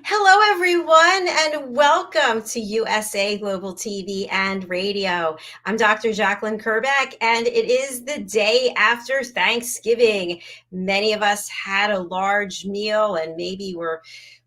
Hello, everyone, and welcome to USA Global TV and Radio. I'm Dr. JACALYN KERBECK, and it is the day after Thanksgiving. Many of us had a large meal and maybe were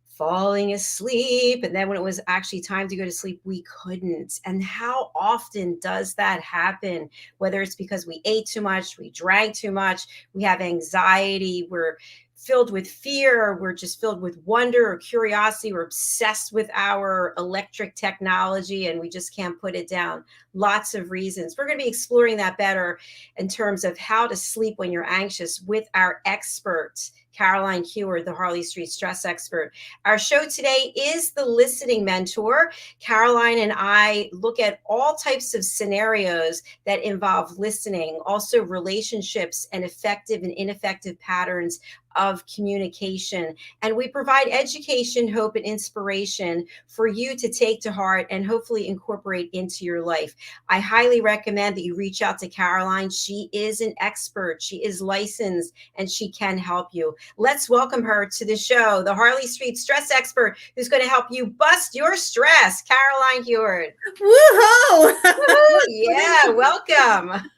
falling asleep. And then when it was actually time to go to sleep, we couldn't. And how often does that happen? Whether it's because we ate too much, we drank too much, we have anxiety, we're filled with fear, we're just filled with wonder or curiosity, we're obsessed with our electric technology and we just can't put it down. Lots of reasons. We're going to be exploring that better in terms of how to sleep when you're anxious with our experts. Caroline Heward, the Harley Street stress expert. Our show today is the listening mentor. Caroline and I look at all types of scenarios that involve listening, also relationships and effective and ineffective patterns of communication. And we provide education, hope, and inspiration for you to take to heart and hopefully incorporate into your life. I highly recommend that you reach out to Caroline. She is an expert, she is licensed, and she can help you. Let's welcome her to the show, the Harley Street stress expert who's going to help you bust your stress, Caroline Heward. Woohoo! Woo-hoo! Yeah, welcome.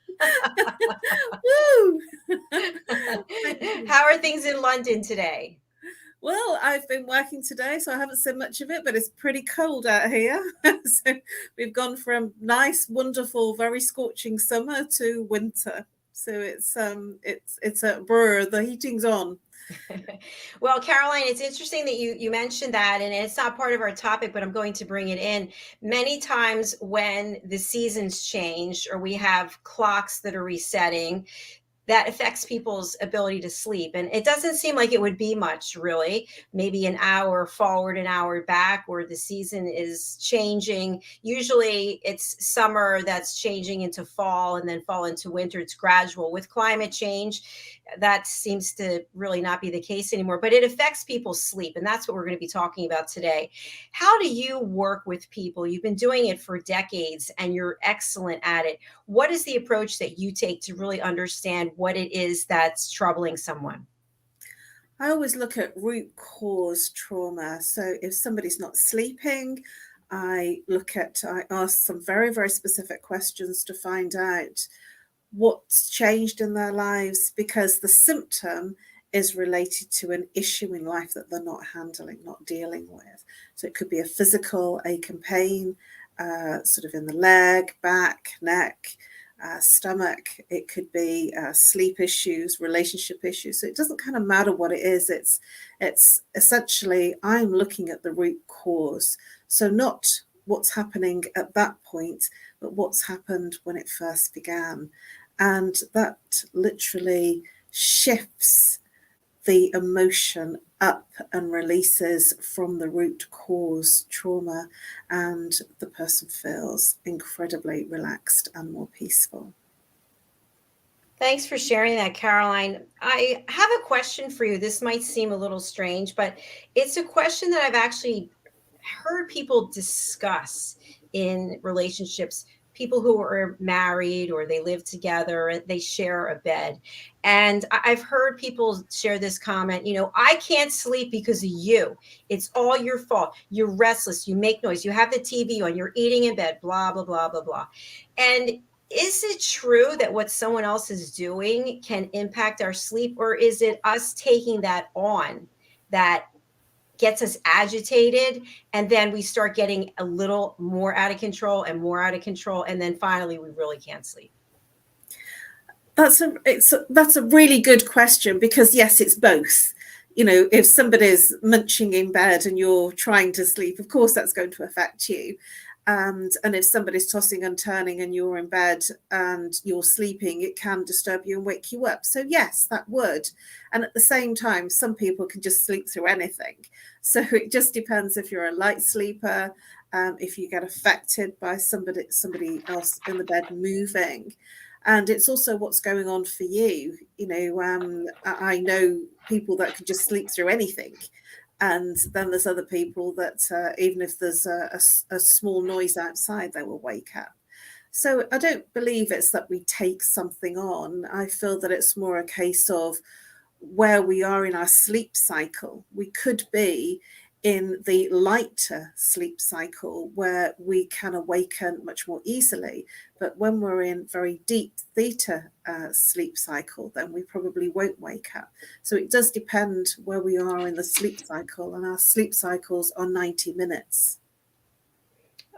Woo! How are things in London today? Well, I've been working today, so I haven't seen much of it, but it's pretty cold out here. So we've gone from nice, wonderful, very scorching summer to winter. So it's a brr, the heating's on. Well, Caroline, it's interesting that you mentioned that, and it's not part of our topic, but I'm going to bring it in. Many times when the seasons change or we have clocks that are resetting, that affects people's ability to sleep. And it doesn't seem like it would be much, really. Maybe an hour forward, an hour back, or the season is changing. Usually it's summer that's changing into fall and then fall into winter. It's gradual. With climate change, that seems to really not be the case anymore, but it affects people's sleep. And that's what we're going to be talking about today. How do you work with people? You've been doing it for decades and you're excellent at it. What is the approach that you take to really understand what it is that's troubling someone? I always look at root cause trauma. So if somebody's not sleeping, I ask some very, very specific questions to find out what's changed in their lives, because the symptom is related to an issue in life that they're not handling, not dealing with. So it could be a physical ache and pain, sort of in the leg, back, neck, stomach. It could be sleep issues, relationship issues. So it doesn't kind of matter what it is. It's essentially, I'm looking at the root cause. So not what's happening at that point, but what's happened when it first began. And that literally shifts the emotion up and releases from the root cause trauma, and the person feels incredibly relaxed and more peaceful. Thanks for sharing that, Caroline. I have a question for you. This might seem a little strange, but it's a question that I've actually heard people discuss in relationships. People who are married or they live together and they share a bed. And I've heard people share this comment, I can't sleep because of you. It's all your fault. You're restless. You make noise. You have the TV on. You're eating in bed, blah, blah, blah, blah, blah. And is it true that what someone else is doing can impact our sleep, or is it us taking that on that gets us agitated, and then we start getting a little more out of control and more out of control, and then finally we really can't sleep? That's a really good question, because yes, it's both. If somebody's munching in bed and you're trying to sleep, of course that's going to affect you. And if somebody's tossing and turning and you're in bed and you're sleeping, it can disturb you and wake you up. So yes, that would. And at the same time, some people can just sleep through anything. So it just depends if you're a light sleeper, if you get affected by somebody else in the bed moving. And it's also what's going on for you. I know people that can just sleep through anything. And then there's other people that even if there's a small noise outside, they will wake up. So I don't believe it's that we take something on. I feel that it's more a case of where we are in our sleep cycle. We could be in the lighter sleep cycle where we can awaken much more easily. But when we're in very deep theta sleep cycle, then we probably won't wake up. So it does depend where we are in the sleep cycle, and our sleep cycles are 90 minutes.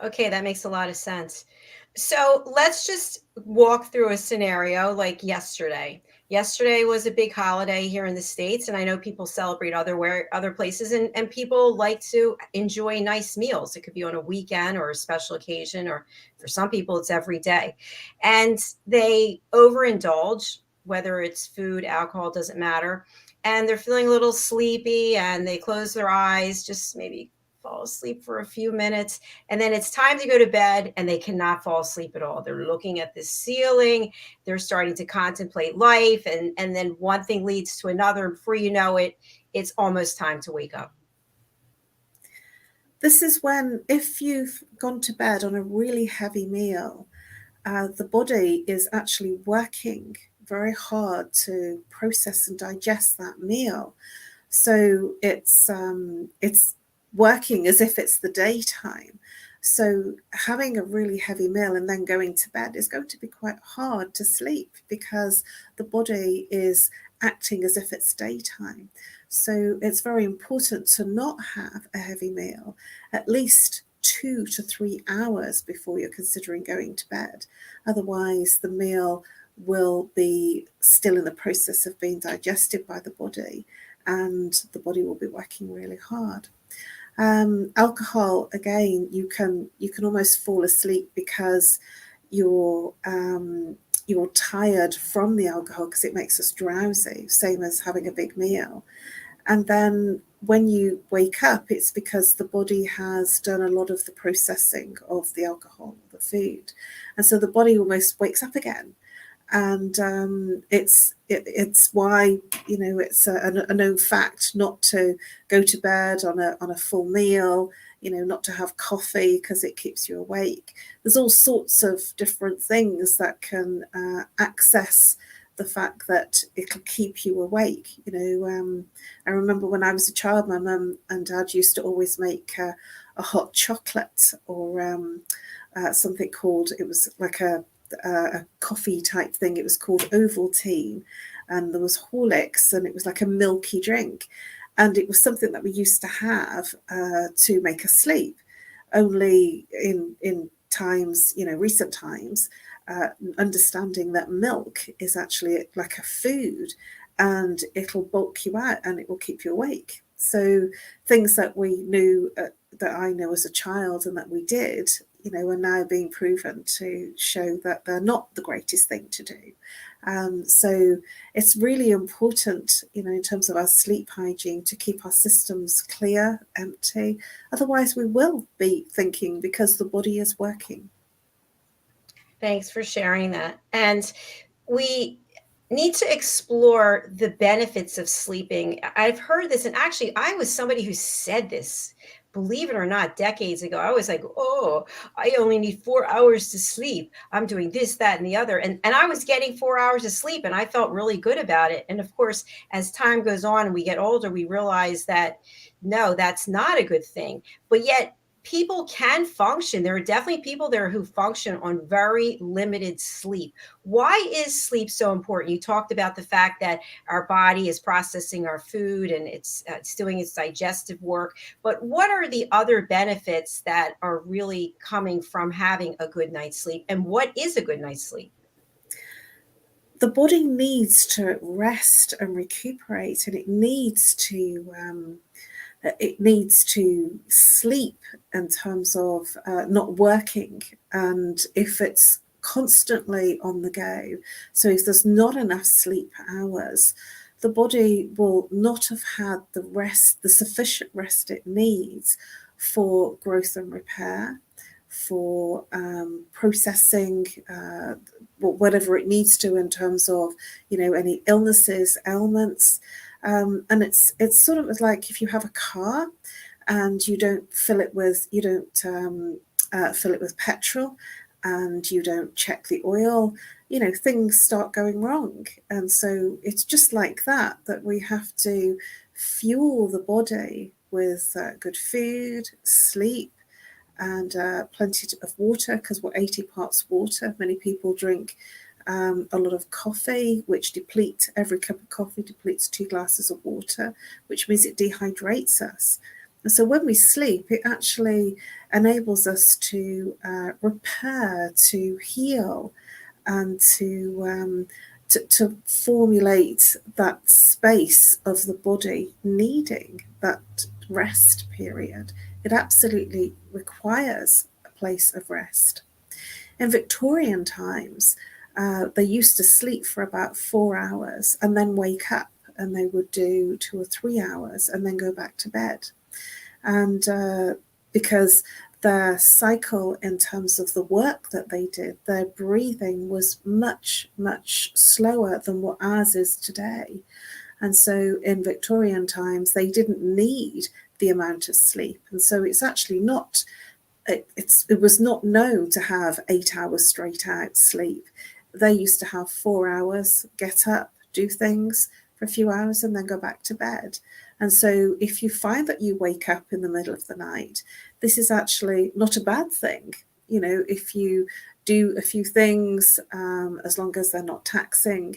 Okay, that makes a lot of sense. So let's just walk through a scenario like yesterday. Yesterday was a big holiday here in the States, and I know people celebrate other places, and people like to enjoy nice meals. It could be on a weekend or a special occasion, or for some people, it's every day. And they overindulge, whether it's food, alcohol, doesn't matter. And they're feeling a little sleepy and they close their eyes, just maybe fall asleep for a few minutes, and then it's time to go to bed and they cannot fall asleep at all. They're looking at the ceiling, they're starting to contemplate life, and then one thing leads to another. Before you know it, it's almost time to wake up. This is when, if you've gone to bed on a really heavy meal, the body is actually working very hard to process and digest that meal. So it's working as if it's the daytime. So having a really heavy meal and then going to bed is going to be quite hard to sleep because the body is acting as if it's daytime. So it's very important to not have a heavy meal at least 2 to 3 hours before you're considering going to bed. Otherwise, the meal will be still in the process of being digested by the body, and the body will be working really hard. Alcohol, again, you can almost fall asleep because you're tired from the alcohol because it makes us drowsy, same as having a big meal. And then when you wake up, it's because the body has done a lot of the processing of the alcohol, the food. And so the body almost wakes up again. And it's why, it's a known fact not to go to bed on a full meal, not to have coffee because it keeps you awake. There's all sorts of different things that can access the fact that it'll keep you awake. I remember when I was a child, my mum and dad used to always make a hot chocolate or something called, it was like a coffee type thing. It was called Ovaltine, and there was Horlicks, and it was like a milky drink. And it was something that we used to have to make us sleep. Only in times, recent times, understanding that milk is actually like a food, and it'll bulk you out and it will keep you awake. So things that we knew, that I know as a child and that we did, are now being proven to show that they're not the greatest thing to do. So it's really important, in terms of our sleep hygiene, to keep our systems clear, empty. Otherwise, we will be thinking because the body is working. Thanks for sharing that. And we need to explore the benefits of sleeping. I've heard this, and actually, I was somebody who said this, believe it or not, decades ago. I was like, oh, I only need 4 hours to sleep. I'm doing this, that, and the other. And I was getting 4 hours of sleep, and I felt really good about it. And of course, as time goes on and we get older, we realize that no, that's not a good thing. But yet, people can function. There are definitely people there who function on very limited sleep. Why is sleep so important? You talked about the fact that our body is processing our food and it's doing its digestive work. But what are the other benefits that are really coming from having a good night's sleep? And what is a good night's sleep? The body needs to rest and recuperate, and it needs to sleep in terms of not working. And if it's constantly on the go, so if there's not enough sleep hours, the body will not have had the sufficient rest it needs for growth and repair, for processing whatever it needs to in terms of, any illnesses, ailments. And it's sort of like if you have a car and you don't fill it with petrol, and you don't check the oil, things start going wrong. And so it's just like that we have to fuel the body with good food, sleep, and plenty of water, because we're 80 parts water. Many people drink a lot of coffee, which every cup of coffee depletes 2 glasses of water, which means it dehydrates us. And so when we sleep, it actually enables us to repair, to heal, and to formulate that space of the body needing that rest period. It absolutely requires a place of rest. In Victorian times, they used to sleep for about 4 hours and then wake up, and they would do 2 or 3 hours and then go back to bed. And because their cycle in terms of the work that they did, their breathing was much, much slower than what ours is today. And so in Victorian times, they didn't need the amount of sleep. And so it's actually not, it was not known to have 8 hours straight out sleep. They used to have 4 hours, get up, do things for a few hours, and then go back to bed. And so if you find that you wake up in the middle of the night, this is actually not a bad thing. You know, if you do a few things, as long as they're not taxing,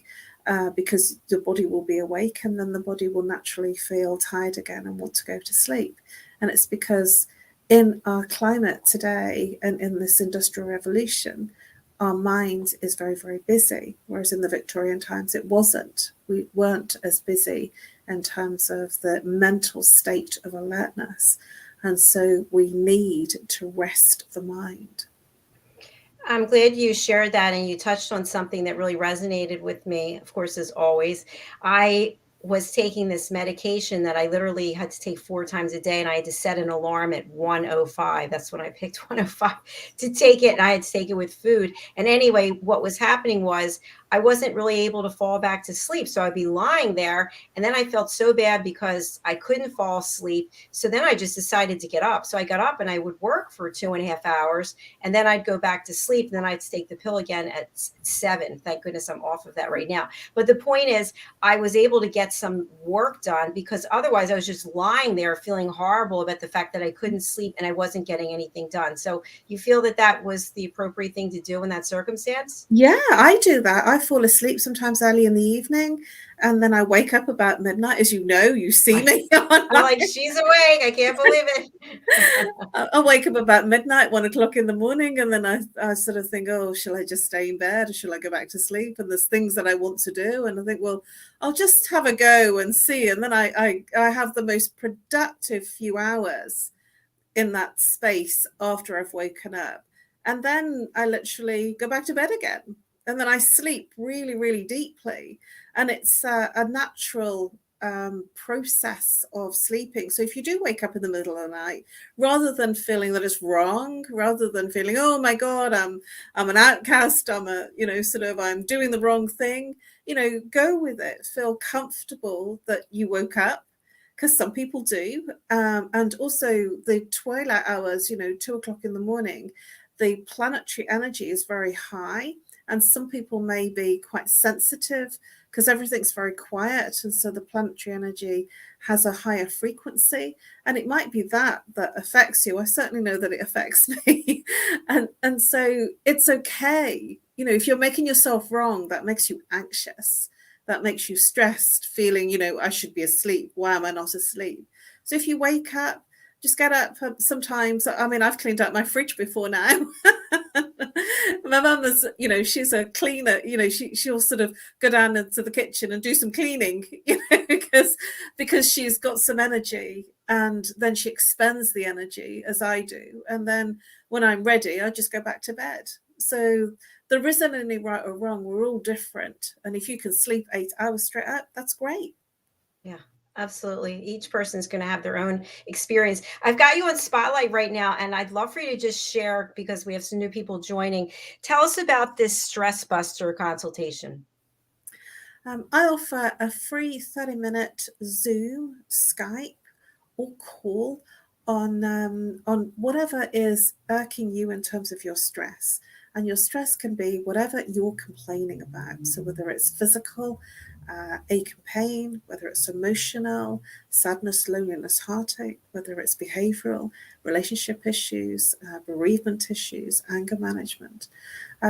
because the body will be awake, and then the body will naturally feel tired again and want to go to sleep. And it's because in our climate today and in this industrial revolution, our mind is very, very busy, whereas in the Victorian times it wasn't. We weren't as busy in terms of the mental state of alertness. And so we need to rest the mind. I'm glad you shared that, and you touched on something that really resonated with me. Of course, as always, I was taking this medication that I literally had to take 4 times a day, and I had to set an alarm at 1:05. That's when I picked 1:05 to take it, and I had to take it with food. And anyway, what was happening was I wasn't really able to fall back to sleep. So I'd be lying there, and then I felt so bad because I couldn't fall asleep. So then I just decided to get up. So I got up and I would work for 2.5 hours, and then I'd go back to sleep, and then I'd take the pill again at 7. Thank goodness I'm off of that right now. But the point is, I was able to get some work done, because otherwise I was just lying there feeling horrible about the fact that I couldn't sleep and I wasn't getting anything done. So you feel that that was the appropriate thing to do in that circumstance? Yeah, I do that. I fall asleep sometimes early in the evening, and then I wake up about midnight. As you know, you see me. I'm like, she's awake. I can't believe it. I'll wake up about midnight, 1 o'clock in the morning, and then I sort of think, oh, shall I just stay in bed, or shall I go back to sleep? And there's things that I want to do, and I think, well, I'll just have a go and see. And then I have the most productive few hours in that space after I've woken up. And then I literally go back to bed again. And then I sleep really, really deeply. And it's a natural process of sleeping. So if you do wake up in the middle of the night, rather than feeling that it's wrong, rather than feeling, oh my God, I'm an outcast, I'm doing the wrong thing, go with it. Feel comfortable that you woke up, because some people do. And also the twilight hours, 2 o'clock in the morning, the planetary energy is very high. And some people may be quite sensitive because everything's very quiet. And so the planetary energy has a higher frequency. And it might be that affects you. I certainly know that it affects me. and so it's okay. If you're making yourself wrong, that makes you anxious. That makes you stressed, feeling, I should be asleep. Why am I not asleep? So if you wake up, just get up. Sometimes, I've cleaned out my fridge before now. My mum is, she's a cleaner. She'll sort of go down into the kitchen and do some cleaning, because she's got some energy, and then she expends the energy as I do. And then when I'm ready, I just go back to bed. So there isn't any right or wrong. We're all different. And if you can sleep 8 hours straight out, that's great. Yeah, absolutely. Each person's going to have their own experience. I've got you on Spotlight right now, and I'd love for you to just share, because we have some new people joining. Tell us about this Stress Buster consultation. I offer a free 30-minute Zoom, Skype, or call on whatever is irking you in terms of your stress. And your stress can be whatever you're complaining about. So whether it's physical, ache and pain, whether it's emotional, sadness, loneliness, heartache, whether it's behavioral, relationship issues, bereavement issues, anger management,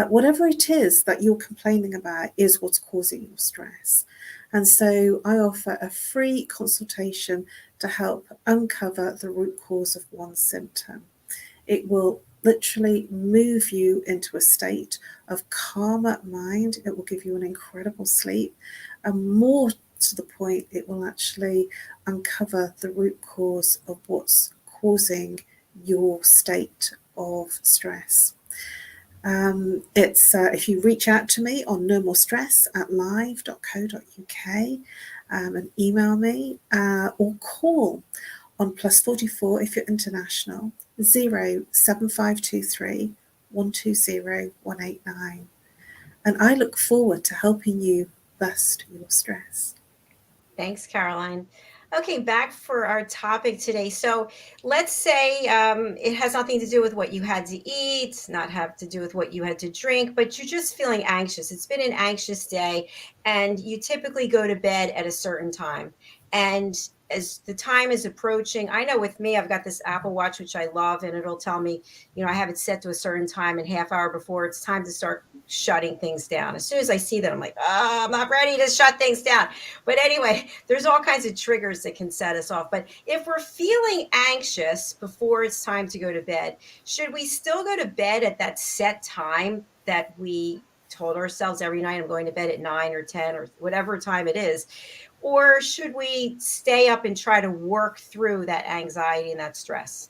whatever it is that you're complaining about is what's causing your stress. And so I offer a free consultation to help uncover the root cause of one symptom. It will literally move you into a state of calmer mind. It will give you an incredible sleep. And more to the point, it will actually uncover the root cause of what's causing your state of stress. If you reach out to me on NoMoreStress@live.co.uk and email me or call on +44 if you're international 07523 120 189. And I look forward to helping you bust your stress. Thanks, Caroline. Okay, back for our topic today. So let's say it has nothing to do with what you had to eat, not have to do with what you had to drink, but you're just feeling anxious. It's been an anxious day, and you typically go to bed at a certain time. And as the time is approaching, I know with me, I've got this Apple Watch, which I love, and it'll tell me, I have it set to a certain time, and half hour before it's time to start shutting things down. As soon as I see that, I'm like, oh, I'm not ready to shut things down. But anyway, there's all kinds of triggers that can set us off. But if we're feeling anxious before it's time to go to bed, should we still go to bed at that set time that we told ourselves every night? I'm going to bed at 9 or 10 or whatever time it is. Or should we stay up and try to work through that anxiety and that stress?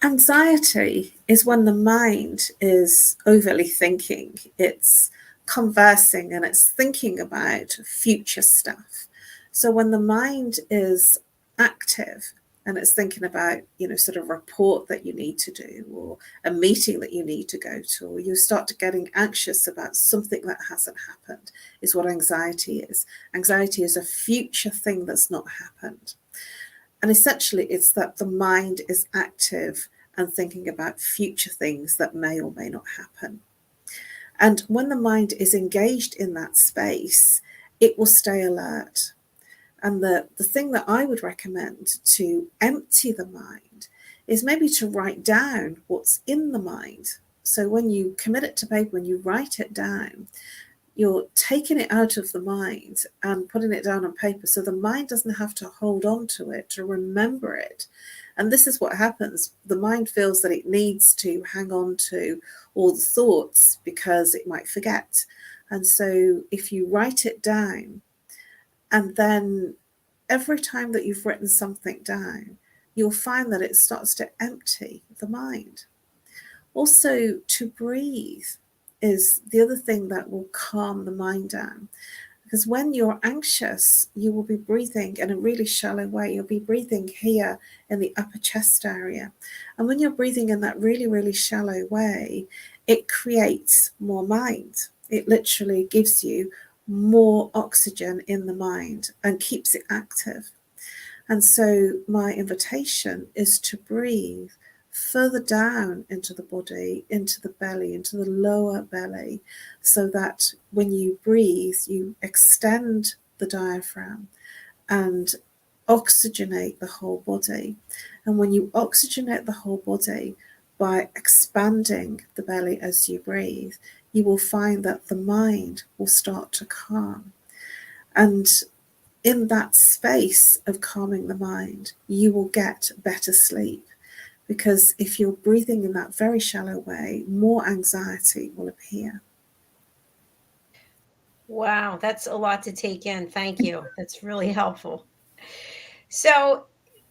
Anxiety is when the mind is overly thinking. It's conversing and it's thinking about future stuff. So when the mind is active and it's thinking about, sort of a report that you need to do or a meeting that you need to go to, or you start getting anxious about something that hasn't happened, is what anxiety is. Anxiety is a future thing that's not happened. And essentially, it's that the mind is active and thinking about future things that may or may not happen. And when the mind is engaged in that space, it will stay alert. And the thing that I would recommend to empty the mind is maybe to write down what's in the mind. So when you commit it to paper, when you write it down, you're taking it out of the mind and putting it down on paper so the mind doesn't have to hold on to it, to remember it. And this is what happens. The mind feels that it needs to hang on to all the thoughts because it might forget. And so if you write it down, and then every time that you've written something down, you'll find that it starts to empty the mind. Also, to breathe is the other thing that will calm the mind down. Because when you're anxious, you will be breathing in a really shallow way. You'll be breathing here in the upper chest area. And when you're breathing in that really, really shallow way, it creates more mind. It literally gives you more oxygen in the mind and keeps it active. And so my invitation is to breathe further down into the body, into the belly, into the lower belly, so that when you breathe, you extend the diaphragm and oxygenate the whole body. And when you oxygenate the whole body by expanding the belly as you breathe, you will find that the mind will start to calm. And in that space of calming the mind, you will get better sleep. Because if you're breathing in that very shallow way, more anxiety will appear. Wow, that's a lot to take in. Thank you. That's really helpful. So,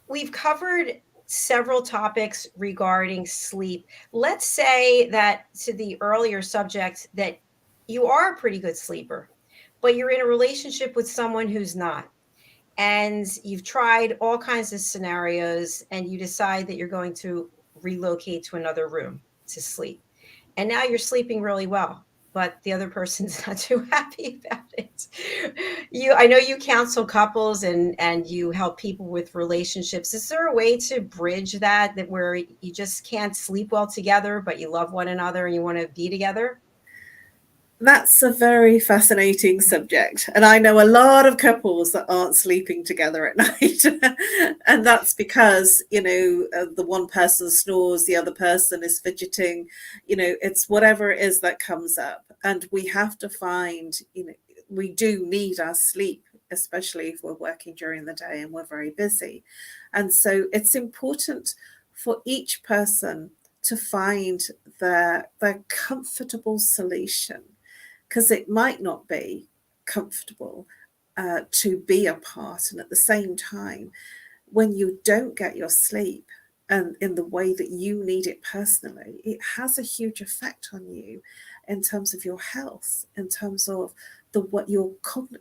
we've covered several topics regarding sleep. Let's say that to the earlier subject that you are a pretty good sleeper, but you're in a relationship with someone who's not. And you've tried all kinds of scenarios and you decide that you're going to relocate to another room to sleep. And now you're sleeping really well. but the other person's not too happy about it. I know you counsel couples and you help people with relationships. Is there a way to bridge that where you just can't sleep well together, but you love one another and you want to be together? That's a very fascinating subject. And I know a lot of couples that aren't sleeping together at night. And that's because, the one person snores, the other person is fidgeting. It's whatever it is that comes up. And we have to find, we do need our sleep, especially if we're working during the day and we're very busy. And so it's important for each person to find their comfortable solution, because it might not be comfortable to be apart. And at the same time, when you don't get your sleep and in the way that you need it personally, it has a huge effect on you in terms of your health, in terms of your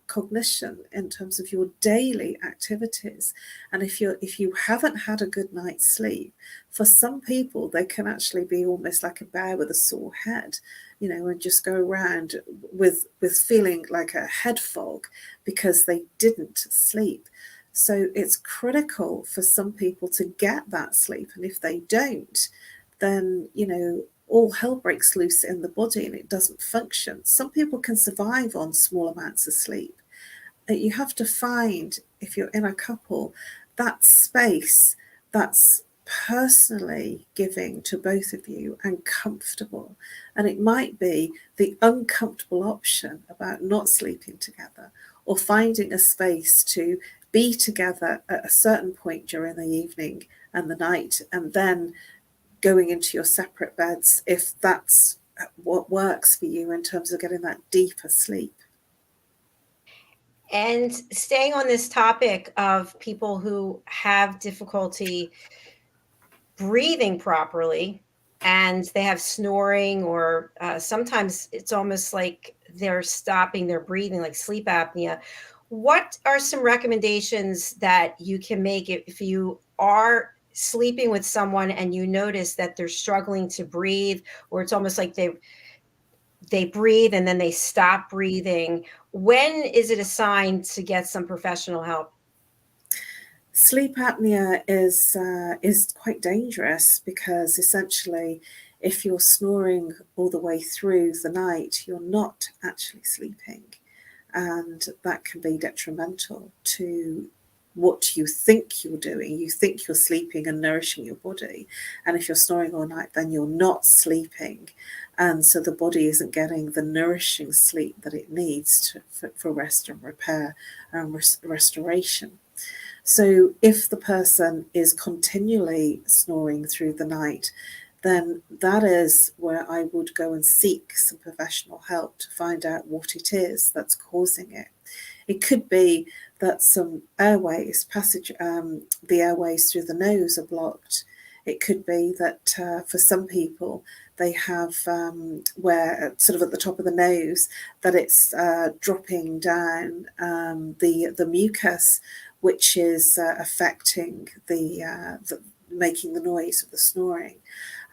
cognition, in terms of your daily activities. And if you haven't had a good night's sleep, for some people they can actually be almost like a bear with a sore head, and just go around with feeling like a head fog because they didn't sleep. So it's critical for some people to get that sleep. And if they don't, then, all hell breaks loose in the body and it doesn't function. Some people can survive on small amounts of sleep. You have to find, if you're in a couple, that space that's personally giving to both of you and comfortable. And it might be the uncomfortable option about not sleeping together, or finding a space to be together at a certain point during the evening and the night, and then going into your separate beds if that's what works for you in terms of getting that deeper sleep. And staying on this topic of people who have difficulty breathing properly and they have snoring, or sometimes it's almost like they're stopping their breathing, like sleep apnea. What are some recommendations that you can make if you are sleeping with someone and you notice that they're struggling to breathe, or it's almost like they breathe and then they stop breathing? When is it a sign to get some professional help? Sleep apnea is quite dangerous, because essentially, if you're snoring all the way through the night, you're not actually sleeping, and that can be detrimental to what you think you're doing. You think you're sleeping and nourishing your body, and if you're snoring all night, then you're not sleeping, and so the body isn't getting the nourishing sleep that it needs for rest and repair and restoration. So if the person is continually snoring through the night, then that is where I would go and seek some professional help to find out what it is that's causing it. It could be that some airways, the airways through the nose are blocked. It could be that for some people, they have where sort of at the top of the nose, that it's dropping down the mucus, which is affecting the making the noise of the snoring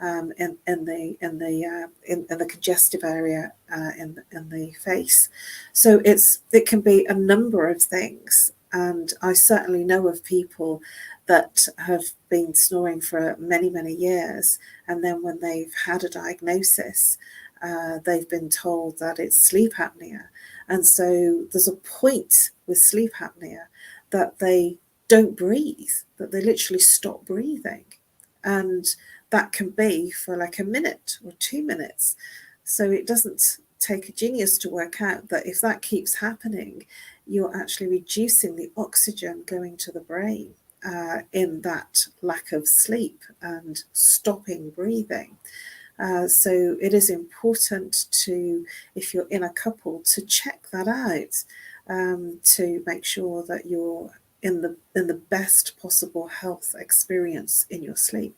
in the congestive area in the face. So it can be a number of things, and I certainly know of people that have been snoring for many years, and then when they've had a diagnosis, they've been told that it's sleep apnea. And so there's a point with sleep apnea that they don't breathe, that they literally stop breathing. And that can be for like a minute or 2 minutes. So it doesn't take a genius to work out that if that keeps happening, you're actually reducing the oxygen going to the brain in that lack of sleep and stopping breathing. So it is important to, if you're in a couple, to check that out, to make sure that you're in the best possible health experience in your sleep.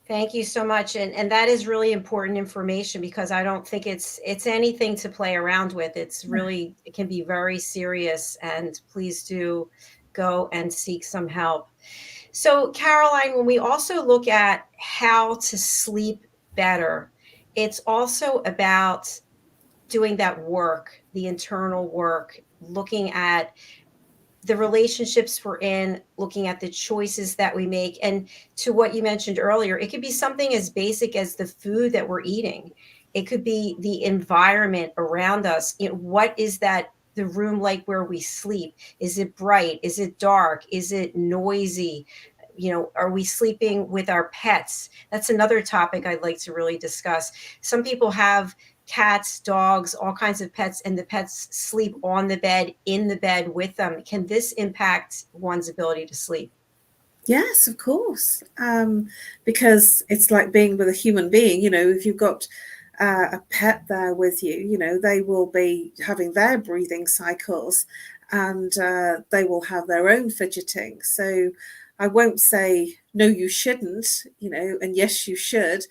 Thank you so much. And that is really important information, because I don't think it's anything to play around with. It's really, it can be very serious, and please do go and seek some help. So, Caroline, when we also look at how to sleep better, it's also about doing that work, the internal work, looking at the relationships we're in, looking at the choices that we make. And to what you mentioned earlier, it could be something as basic as the food that we're eating. It could be the environment around us. What is that, the room like where we sleep? Is it bright? Is it dark? Is it noisy? Are we sleeping with our pets? That's another topic I'd like to really discuss. Some people have cats, dogs, all kinds of pets, and the pets sleep on the bed, in the bed with them. Can this impact one's ability to sleep? Yes, of course. Because it's like being with a human being. If you've got a pet there with you, they will be having their breathing cycles, and they will have their own fidgeting. So I won't say, no, you shouldn't, and yes, you should.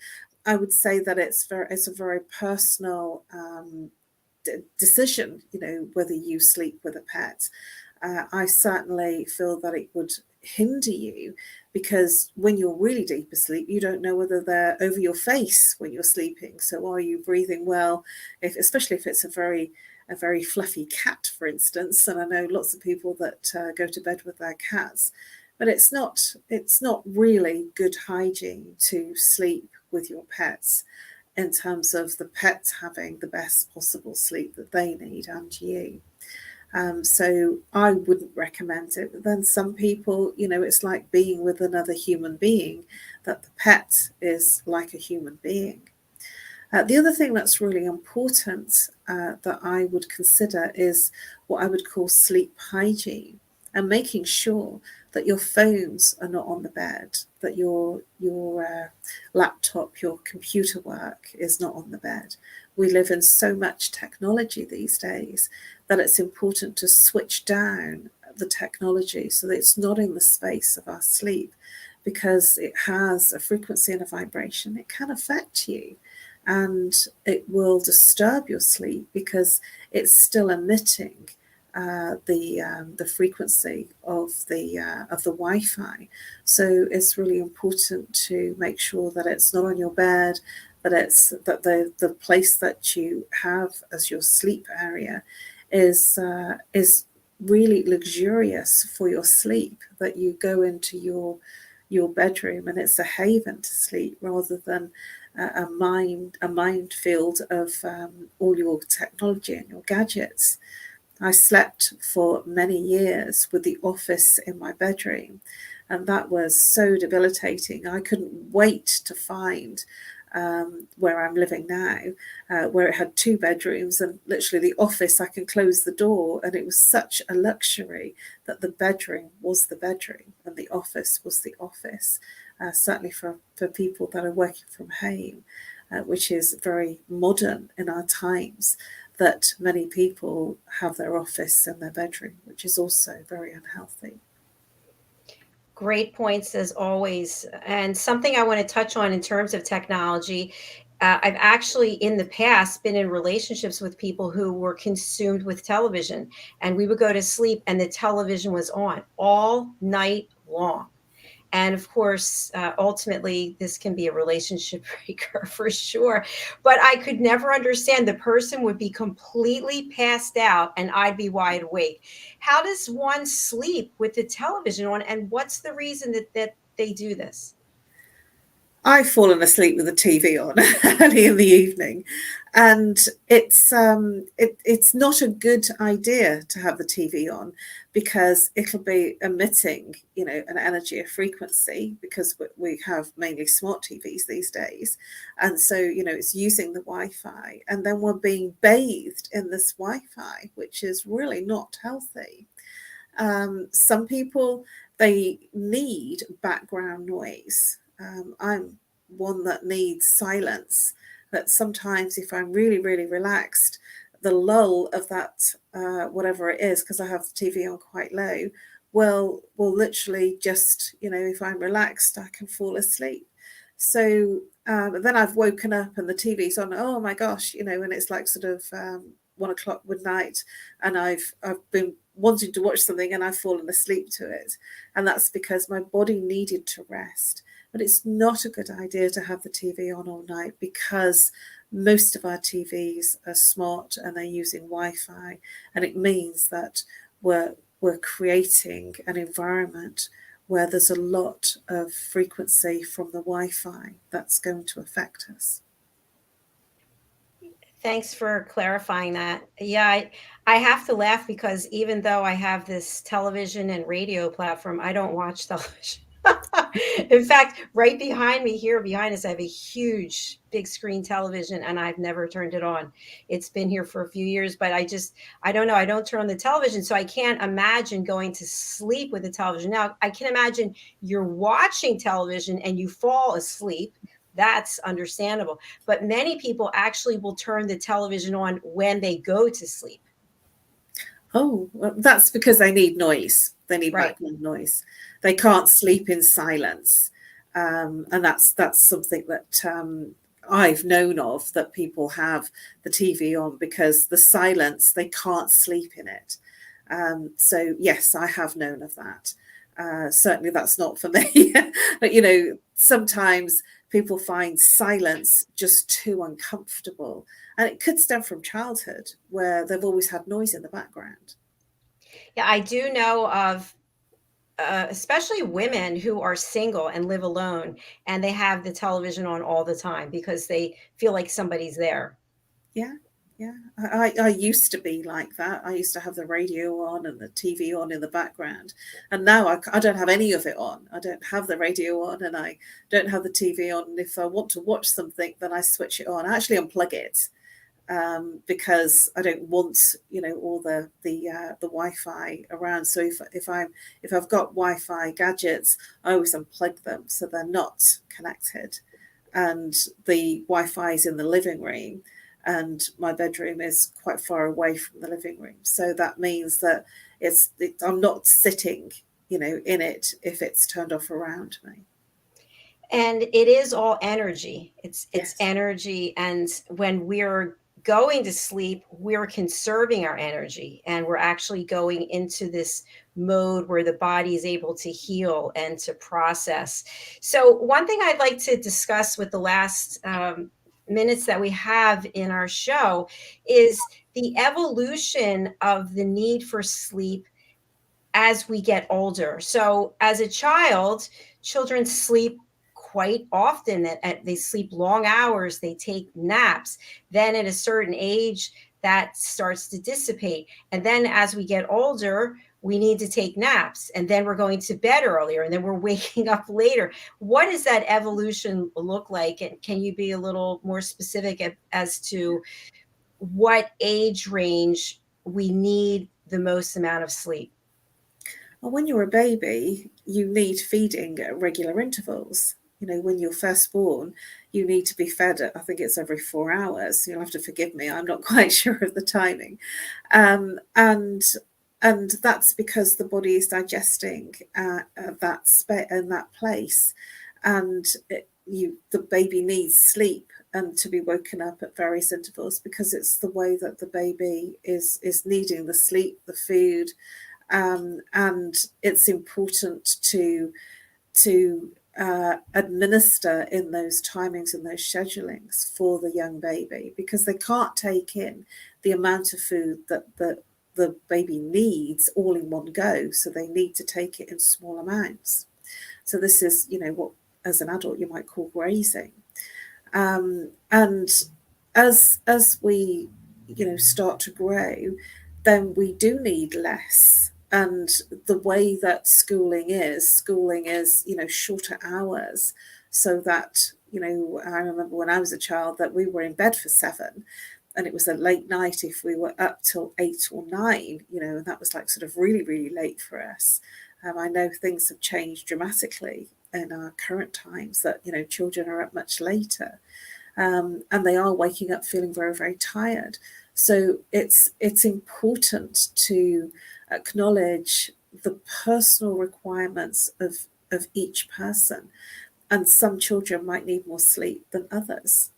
I would say that it's a very personal decision, whether you sleep with a pet. I certainly feel that it would hinder you, because when you're really deep asleep, you don't know whether they're over your face when you're sleeping. So are you breathing well, especially if it's a very fluffy cat, for instance? And I know lots of people that go to bed with their cats, but it's not really good hygiene to sleep with your pets, in terms of the pets having the best possible sleep that they need, and you. So I wouldn't recommend it. But then some people, it's like being with another human being, that the pet is like a human being. The other thing that's really important that I would consider is what I would call sleep hygiene, and making sure that your phones are not on the bed, that your laptop, your computer work is not on the bed. We live in so much technology these days that it's important to switch down the technology so that it's not in the space of our sleep, because it has a frequency and a vibration. It can affect you, and it will disturb your sleep because it's still emitting the frequency of the Wi-Fi. So it's really important to make sure that it's not on your bed, that the place that you have as your sleep area is really luxurious for your sleep, that you go into your bedroom and it's a haven to sleep, rather than a minefield of all your technology and your gadgets. I slept for many years with the office in my bedroom, and that was so debilitating. I couldn't wait to find where I'm living now, where it had 2 bedrooms, and literally the office, I can close the door, and it was such a luxury that the bedroom was the bedroom and the office was the office. Certainly for people that are working from home, which is very modern in our times, that many people have their office in their bedroom, which is also very unhealthy. Great points as always. And something I want to touch on in terms of technology, I've actually in the past been in relationships with people who were consumed with television, and we would go to sleep and the television was on all night long. And of course, ultimately, this can be a relationship breaker for sure. But I could never understand, the person would be completely passed out and I'd be wide awake. How does one sleep with the television on? And what's the reason that they do this? I've fallen asleep with the TV on early in the evening, and it's not a good idea to have the TV on, because it'll be emitting, an energy, a frequency, because we have mainly smart TVs these days, and so it's using the Wi-Fi, and then we're being bathed in this Wi-Fi, which is really not healthy. Some people, they need background noise. I'm one that needs silence. That sometimes, if I'm really, really relaxed, the lull of that, whatever it is, because I have the TV on quite low, will literally just, if I'm relaxed, I can fall asleep. So then I've woken up and the TV's on. Oh my gosh, and it's like sort of 1 o'clock midnight, and I've been wanting to watch something and I've fallen asleep to it, and that's because my body needed to rest. but it's not a good idea to have the TV on all night, because most of our TVs are smart and they're using Wi-Fi, and it means that we're creating an environment where there's a lot of frequency from the Wi-Fi that's going to affect us. Thanks for clarifying that. Yeah, I have to laugh because even though I have this television and radio platform, I don't watch television. In fact, right behind me here, behind us, I have a huge big screen television and I've never turned it on. It's been here for a few years, but I don't know. I don't turn on the television. So I can't imagine going to sleep with the television. Now, I can imagine you're watching television and you fall asleep. That's understandable. But many people actually will turn the television on when they go to sleep. Oh, well, that's because they need noise. They need Right. background noise. They can't sleep in silence. And that's something that I've known of, that people have the TV on because the silence, they can't sleep in it. So yes, I have known of that. Certainly that's not for me. But, you know, sometimes people find silence just too uncomfortable. And it could stem from childhood, where they've always had noise in the background. Yeah, I do know of especially women who are single and live alone, and they have the television on all the time because they feel like somebody's there. Yeah, yeah. I used to be like that. I used to have the radio on and the TV on in the background. And now I don't have any of it on. I don't have the radio on and I don't have the TV on. And if I want to watch something, then I switch it on. I actually unplug it, because I don't want, you know, all the Wi-Fi around. So if I've got Wi-Fi gadgets, I always unplug them so they're not connected. And the Wi-Fi is in the living room, and my bedroom is quite far away from the living room. So that means that I'm not sitting, you know, in it if it's turned off around me. And it is all energy. It's Yes. energy, and when we're going to sleep, we're conserving our energy and we're actually going into this mode where the body is able to heal and to process. So one thing I'd like to discuss with the last minutes that we have in our show is the evolution of the need for sleep as we get older. So as a child, children sleep quite often. They sleep long hours, they take naps. Then at a certain age, that starts to dissipate. And then as we get older, we need to take naps, and then we're going to bed earlier, and then we're waking up later. What does that evolution look like? And can you be a little more specific as to what age range we need the most amount of sleep? Well, when you're a baby, you need feeding at regular intervals. You know, when you're first born, you need to be fed at, I think it's every 4 hours. You'll have to forgive me, I'm not quite sure of the timing. Um, and and that's because the body is digesting in that place, and the baby needs sleep and to be woken up at various intervals, because it's the way that the baby is needing the sleep, the food, and it's important to administer in those timings and those schedulings for the young baby, because they can't take in the amount of food that the baby needs all in one go. So they need to take it in small amounts. So this is, you know, what as an adult you might call grazing. And as we, you know, start to grow, then we do need less. And the way that schooling is, you know, shorter hours, so that, you know, I remember when I was a child that we were in bed for 7, and it was a late night if we were up till 8 or 9, you know, and that was like sort of really, really late for us. I know things have changed dramatically in our current times, that, you know, children are up much later, and they are waking up feeling very, very tired. So it's important to acknowledge the personal requirements of each person. And some children might need more sleep than others.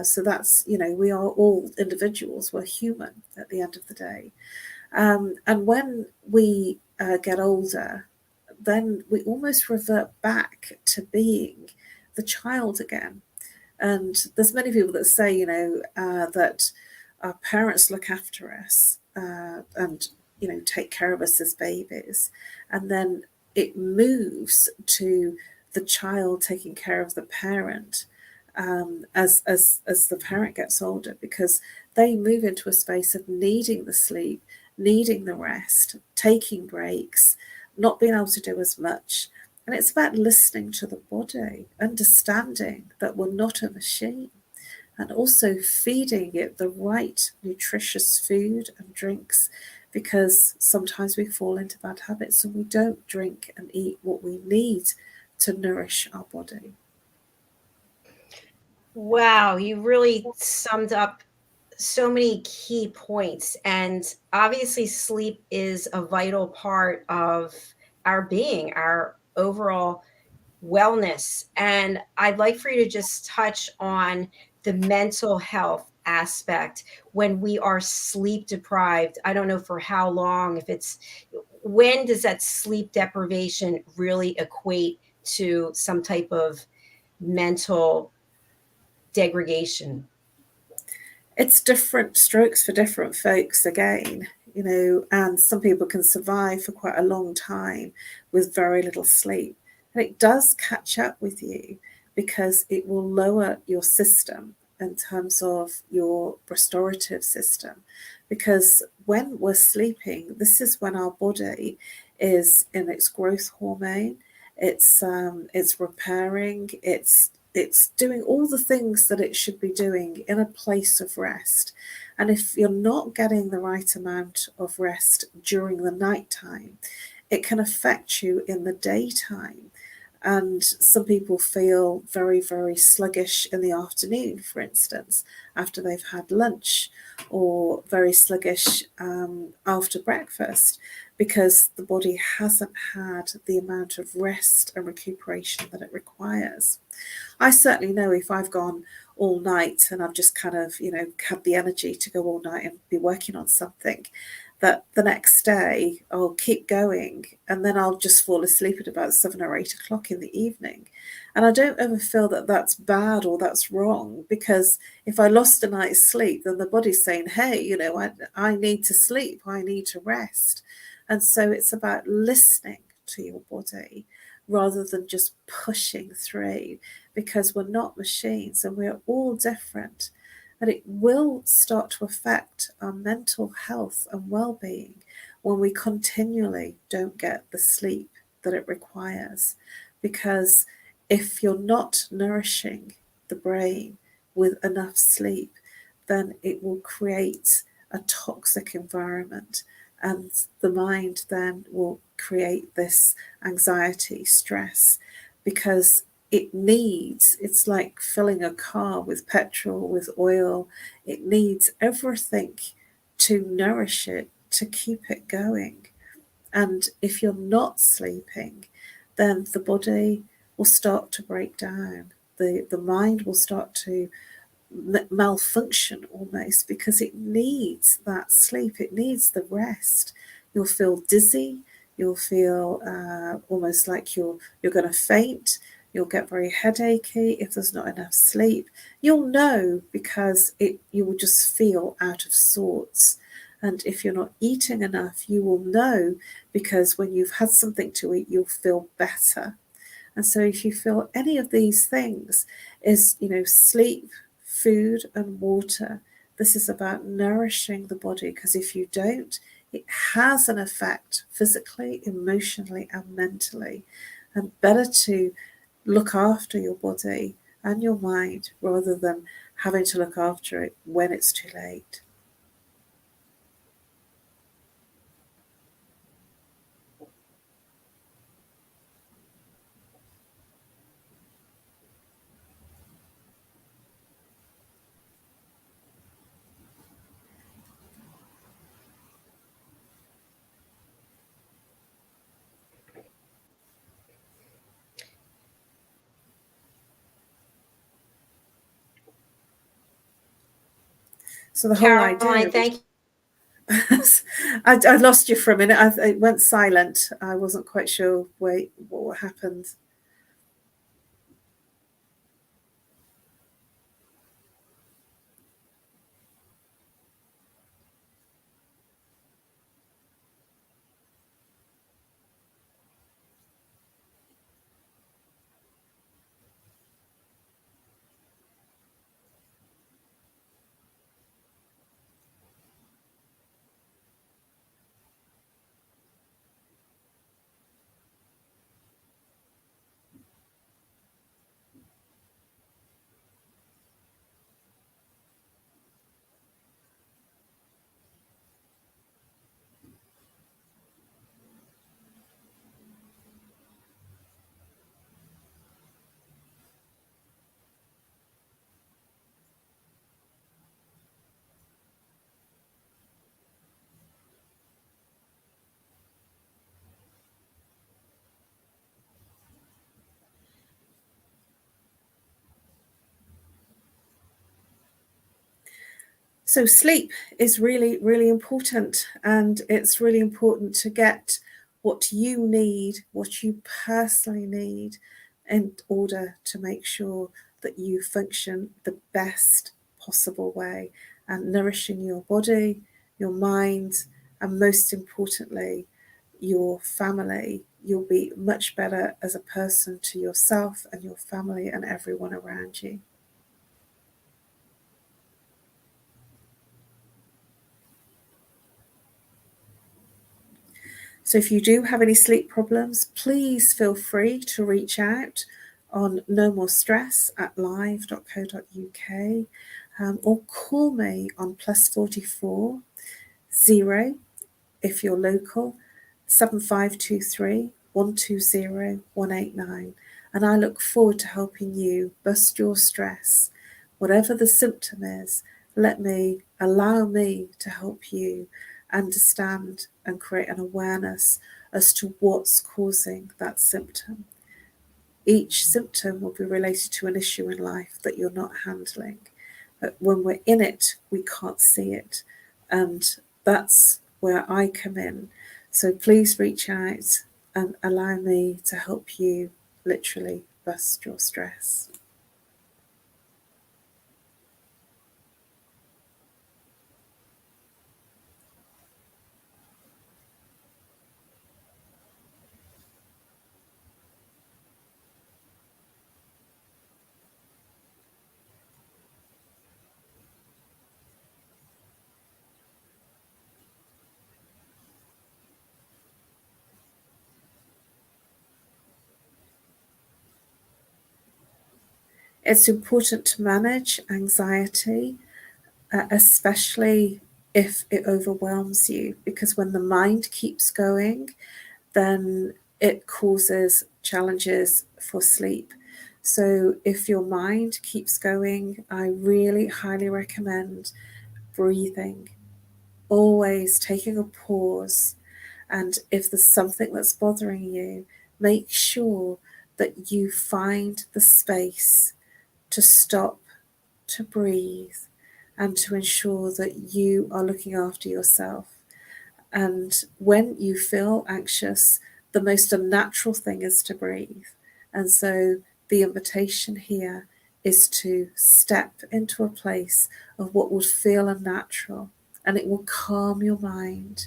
So that's, you know, we are all individuals, we're human at the end of the day. And when we get older, then we almost revert back to being the child again. And there's many people that say, that our parents look after us and, take care of us as babies. And then it moves to the child taking care of the parent as the parent gets older, because they move into a space of needing the sleep, needing the rest, taking breaks, not being able to do as much. And it's about listening to the body, understanding that we're not a machine, and also feeding it the right nutritious food and drinks, because sometimes we fall into bad habits and we don't drink and eat what we need to nourish our body. Wow, you really summed up so many key points. And obviously, sleep is a vital part of our being, our overall wellness. And I'd like for you to just touch on the mental health aspect when we are sleep deprived. I don't know for how long, when does that sleep deprivation really equate to some type of mental degradation? It's different strokes for different folks again, and some people can survive for quite a long time with very little sleep. And it does catch up with you because it will lower your system in terms of your restorative system. Because when we're sleeping, this is when our body is in its growth hormone. It's repairing, it's doing all the things that it should be doing in a place of rest. And if you're not getting the right amount of rest during the nighttime, it can affect you in the daytime. And some people feel very, very sluggish in the afternoon, for instance, after they've had lunch, or very sluggish after breakfast, because the body hasn't had the amount of rest and recuperation that it requires. I certainly know if I've gone all night and I've just kind of, had the energy to go all night and be working on something, that the next day I'll keep going, and then I'll just fall asleep at about 7 or 8 o'clock in the evening. And I don't ever feel that that's bad or that's wrong, because if I lost a night's sleep, then the body's saying, hey, I need to sleep, I need to rest. And so it's about listening to your body rather than just pushing through, because we're not machines and we're all different. And it will start to affect our mental health and well-being when we continually don't get the sleep that it requires. Because if you're not nourishing the brain with enough sleep, then it will create a toxic environment, and the mind then will create this anxiety, stress, because it's like filling a car with petrol, with oil. It needs everything to nourish it, to keep it going. And if you're not sleeping, then the body will start to break down. The mind will start to malfunction almost, because it needs that sleep, it needs the rest. You'll feel dizzy, you'll feel almost like you're going to faint, you'll get very headachy if there's not enough sleep. You'll know, because you will just feel out of sorts. And if you're not eating enough, you will know, because when you've had something to eat, you'll feel better. And so if you feel any of these things, is sleep, food and water, this is about nourishing the body, because if you don't, it has an effect physically, emotionally and mentally. And better to look after your body and your mind rather than having to look after it when it's too late. So the whole idea, Thank you. I lost you for a minute. It went silent. I wasn't quite sure what happened. So sleep is really, really important, and it's really important to get what you need, what you personally need, in order to make sure that you function the best possible way and nourishing your body, your mind, and most importantly, your family. You'll be much better as a person to yourself and your family and everyone around you. So if you do have any sleep problems, please feel free to reach out on NoMoreStress at live.co.uk, or call me on +44 0 if you're local, 7523 120 189. And I look forward to helping you bust your stress. Whatever the symptom is, allow me to help you understand and create an awareness as to what's causing that symptom. Each symptom will be related to an issue in life that you're not handling. But when we're in it, we can't see it. And that's where I come in. So please reach out and allow me to help you literally bust your stress. It's important to manage anxiety, especially if it overwhelms you, because when the mind keeps going, then it causes challenges for sleep. So if your mind keeps going, I really highly recommend breathing, always taking a pause. And if there's something that's bothering you, make sure that you find the space to stop, to breathe, and to ensure that you are looking after yourself. And when you feel anxious, the most unnatural thing is to breathe. And so the invitation here is to step into a place of what would feel unnatural, and it will calm your mind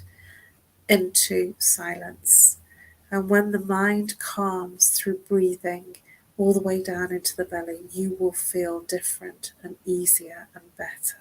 into silence. And when the mind calms through breathing all the way down into the belly, you will feel different and easier and better.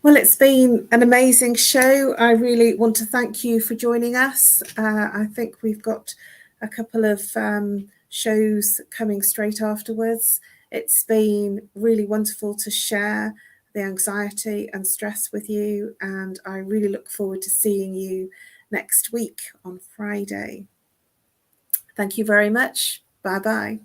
Well, it's been an amazing show. I really want to thank you for joining us. I think we've got a couple of shows coming straight afterwards. It's been really wonderful to share the anxiety and stress with you, and I really look forward to seeing you next week on Friday. Thank you very much. Bye-bye.